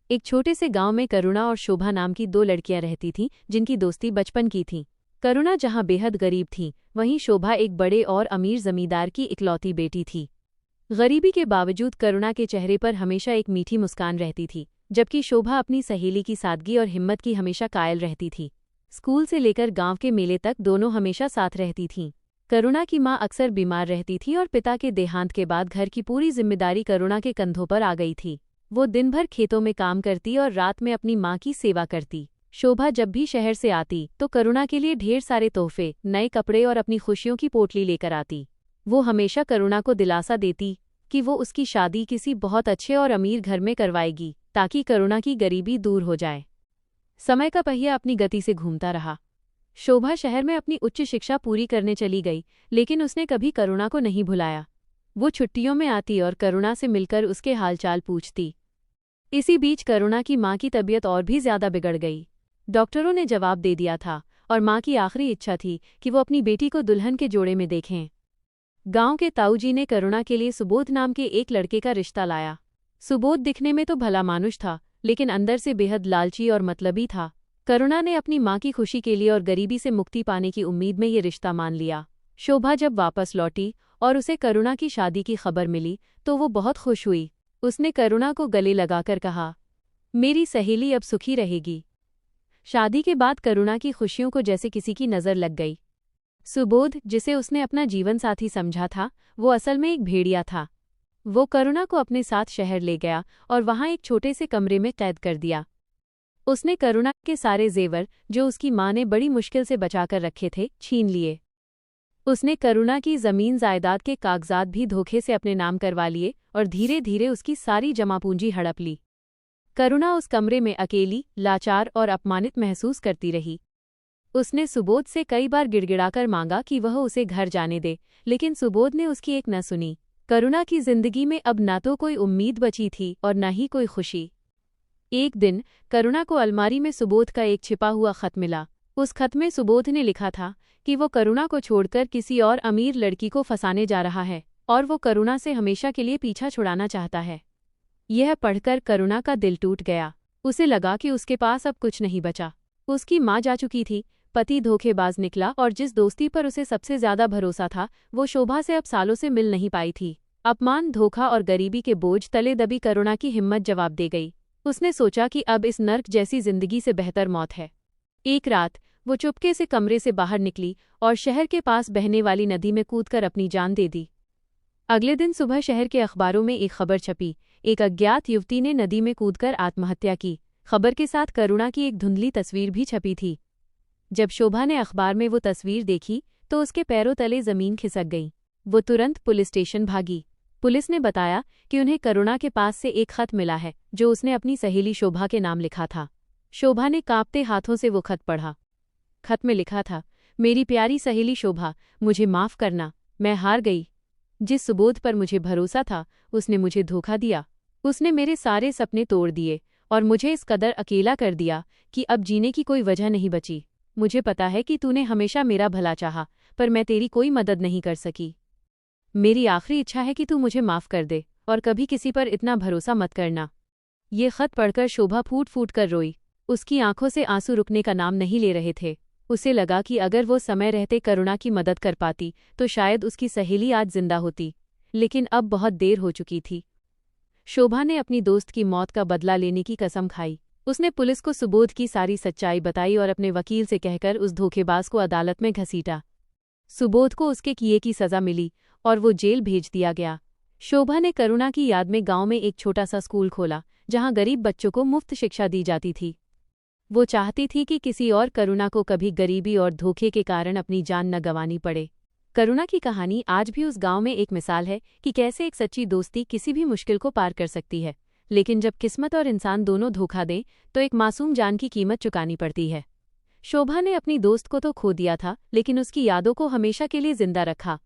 एक छोटे से गांव में करुणा और शोभा नाम की दो लड़कियां रहती थीं, जिनकी दोस्ती बचपन की थी। करुणा जहां बेहद गरीब थी, वहीं शोभा एक बड़े और अमीर जमींदार की इकलौती बेटी थी। गरीबी के बावजूद करुणा के चेहरे पर हमेशा एक मीठी मुस्कान रहती थी, जबकि शोभा अपनी सहेली की सादगी और हिम्मत की हमेशा कायल रहती थी। स्कूल से लेकर गांव के मेले तक दोनों हमेशा साथ रहती थीं। करुणा की मां अक्सर बीमार रहती थी और पिता के देहांत के बाद घर की पूरी जिम्मेदारी करुणा के कंधों पर आ गई थी। वो दिन भर खेतों में काम करती और रात में अपनी मां की सेवा करती। शोभा जब भी शहर से आती तो करुणा के लिए ढेर सारे तोहफे, नए कपड़े और अपनी खुशियों की पोटली लेकर आती। वो हमेशा करुणा को दिलासा देती कि वो उसकी शादी किसी बहुत अच्छे और अमीर घर में करवाएगी, ताकि करुणा की गरीबी दूर हो जाए। समय का पहिया अपनी गति से घूमता रहा। शोभा शहर में अपनी उच्च शिक्षा पूरी करने चली गई, लेकिन उसने कभी करुणा को नहीं भुलाया। वो छुट्टियों में आती और करुणा से मिलकर उसके हालचाल पूछती। इसी बीच करुणा की मां की तबीयत और भी ज्यादा बिगड़ गई। डॉक्टरों ने जवाब दे दिया था और मां की आखिरी इच्छा थी कि वो अपनी बेटी को दुल्हन के जोड़े में देखें। गांव के ताऊजी ने करुणा के लिए सुबोध नाम के एक लड़के का रिश्ता लाया। सुबोध दिखने में तो भला मानुष था, लेकिन अंदर से बेहद लालची और मतलबी था। करुणा ने अपनी मां की खुशी के लिए और गरीबी से मुक्ति पाने की उम्मीद में ये रिश्ता मान लिया। शोभा जब वापस लौटी और उसे करुणा की शादी की खबर मिली तो वो बहुत खुश हुई। उसने करुणा को गले लगाकर कहा, मेरी सहेली अब सुखी रहेगी। शादी के बाद करुणा की खुशियों को जैसे किसी की नज़र लग गई। सुबोध, जिसे उसने अपना जीवन साथी समझा था, वो असल में एक भेड़िया था। वो करुणा को अपने साथ शहर ले गया और वहां एक छोटे से कमरे में कैद कर दिया। उसने करुणा के सारे जेवर, जो उसकी मां ने बड़ी मुश्किल से बचाकर रखे थे, छीन लिए। उसने करुणा की जमीन जायदाद के कागजात भी धोखे से अपने नाम करवा लिए और धीरे धीरे उसकी सारी जमा पूंजी हड़प ली। करुणा उस कमरे में अकेली, लाचार और अपमानित महसूस करती रही। उसने सुबोध से कई बार गिड़गिड़ाकर मांगा कि वह उसे घर जाने दे, लेकिन सुबोध ने उसकी एक न सुनी। करुणा की जिंदगी में अब न तो कोई उम्मीद बची थी और न ही कोई खुशी। एक दिन करुणा को अलमारी में सुबोध का एक छिपा हुआ खत मिला। उस खत में सुबोध ने लिखा था कि वो करुणा को छोड़कर किसी और अमीर लड़की को फंसाने जा रहा है और वो करुणा से हमेशा के लिए पीछा छुड़ाना चाहता है। यह पढ़कर करुणा का दिल टूट गया। उसे लगा कि उसके पास अब कुछ नहीं बचा। उसकी मां जा चुकी थी, पति धोखेबाज निकला और जिस दोस्ती पर उसे सबसे ज्यादा भरोसा था, वो शोभा से अब सालों से मिल नहीं पाई थी। अपमान, धोखा और गरीबी के बोझ तले दबी करुणा की हिम्मत जवाब दे गई। उसने सोचा कि अब इस नर्क जैसी जिंदगी से बेहतर मौत है। एक रात वो चुपके से कमरे से बाहर निकली और शहर के पास बहने वाली नदी में कूदकर अपनी जान दे दी। अगले दिन सुबह शहर के अखबारों में एक खबर छपी। एक अज्ञात युवती ने नदी में कूदकर आत्महत्या की। खबर के साथ करुणा की एक धुंधली तस्वीर भी छपी थी। जब शोभा ने अखबार में वो तस्वीर देखी तो उसके पैरों तले जमीन खिसक गई। वो तुरंत पुलिस स्टेशन भागी। पुलिस ने बताया कि उन्हें करुणा के पास से एक खत मिला है, जो उसने अपनी सहेली शोभा के नाम लिखा था। शोभा ने कांपते हाथों से वो खत पढ़ा। खत में लिखा था, मेरी प्यारी सहेली शोभा, मुझे माफ़ करना, मैं हार गई। जिस सुबोध पर मुझे भरोसा था, उसने मुझे धोखा दिया। उसने मेरे सारे सपने तोड़ दिए और मुझे इस कदर अकेला कर दिया कि अब जीने की कोई वजह नहीं बची। मुझे पता है कि तूने हमेशा मेरा भला चाहा, पर मैं तेरी कोई मदद नहीं कर सकी। मेरी आखिरी इच्छा है कि तू मुझे माफ़ कर दे और कभी किसी पर इतना भरोसा मत करना। ये खत पढ़कर शोभा फूट फूट कर रोई। उसकी आंखों से आंसू रुकने का नाम नहीं ले रहे थे। उसे लगा कि अगर वो समय रहते करुणा की मदद कर पाती तो शायद उसकी सहेली आज जिंदा होती, लेकिन अब बहुत देर हो चुकी थी। शोभा ने अपनी दोस्त की मौत का बदला लेने की कसम खाई। उसने पुलिस को सुबोध की सारी सच्चाई बताई और अपने वकील से कहकर उस धोखेबाज को अदालत में घसीटा। सुबोध को उसके किए की सजा मिली और वो जेल भेज दिया गया। शोभा ने करुणा की याद में गांव में एक छोटा सा स्कूल खोला, जहां गरीब बच्चों को मुफ्त शिक्षा दी जाती थी। वो चाहती थी कि किसी और करुणा को कभी गरीबी और धोखे के कारण अपनी जान न गंवानी पड़े। करुणा की कहानी आज भी उस गांव में एक मिसाल है कि कैसे एक सच्ची दोस्ती किसी भी मुश्किल को पार कर सकती है, लेकिन जब किस्मत और इंसान दोनों धोखा दें तो एक मासूम जान की कीमत चुकानी पड़ती है। शोभा ने अपनी दोस्त को तो खो दिया था, लेकिन उसकी यादों को हमेशा के लिए जिंदा रखा।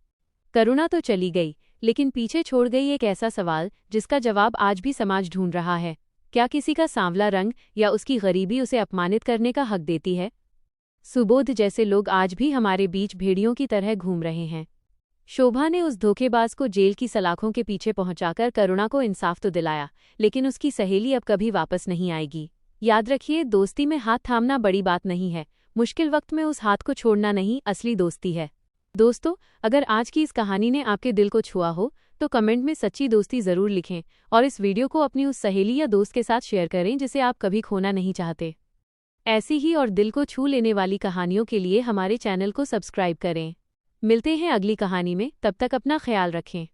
करुणा तो चली गई, लेकिन पीछे छोड़ गई एक ऐसा सवाल जिसका जवाब आज भी समाज ढूंढ रहा है। क्या किसी का सांवला रंग या उसकी गरीबी उसे अपमानित करने का हक देती है? सुबोध जैसे लोग आज भी हमारे बीच भेड़ियों की तरह घूम रहे हैं। शोभा ने उस धोखेबाज को जेल की सलाखों के पीछे पहुंचाकर करुणा को इंसाफ तो दिलाया, लेकिन उसकी सहेली अब कभी वापस नहीं आएगी। याद रखिए, दोस्ती में हाथ थामना बड़ी बात नहीं है, मुश्किल वक्त में उस हाथ को छोड़ना नहीं असली दोस्ती है। दोस्तों, अगर आज की इस कहानी ने आपके दिल को छुआ हो तो कमेंट में सच्ची दोस्ती ज़रूर लिखें और इस वीडियो को अपनी उस सहेली या दोस्त के साथ शेयर करें जिसे आप कभी खोना नहीं चाहते। ऐसी ही और दिल को छू लेने वाली कहानियों के लिए हमारे चैनल को सब्सक्राइब करें। मिलते हैं अगली कहानी में, तब तक अपना ख्याल रखें।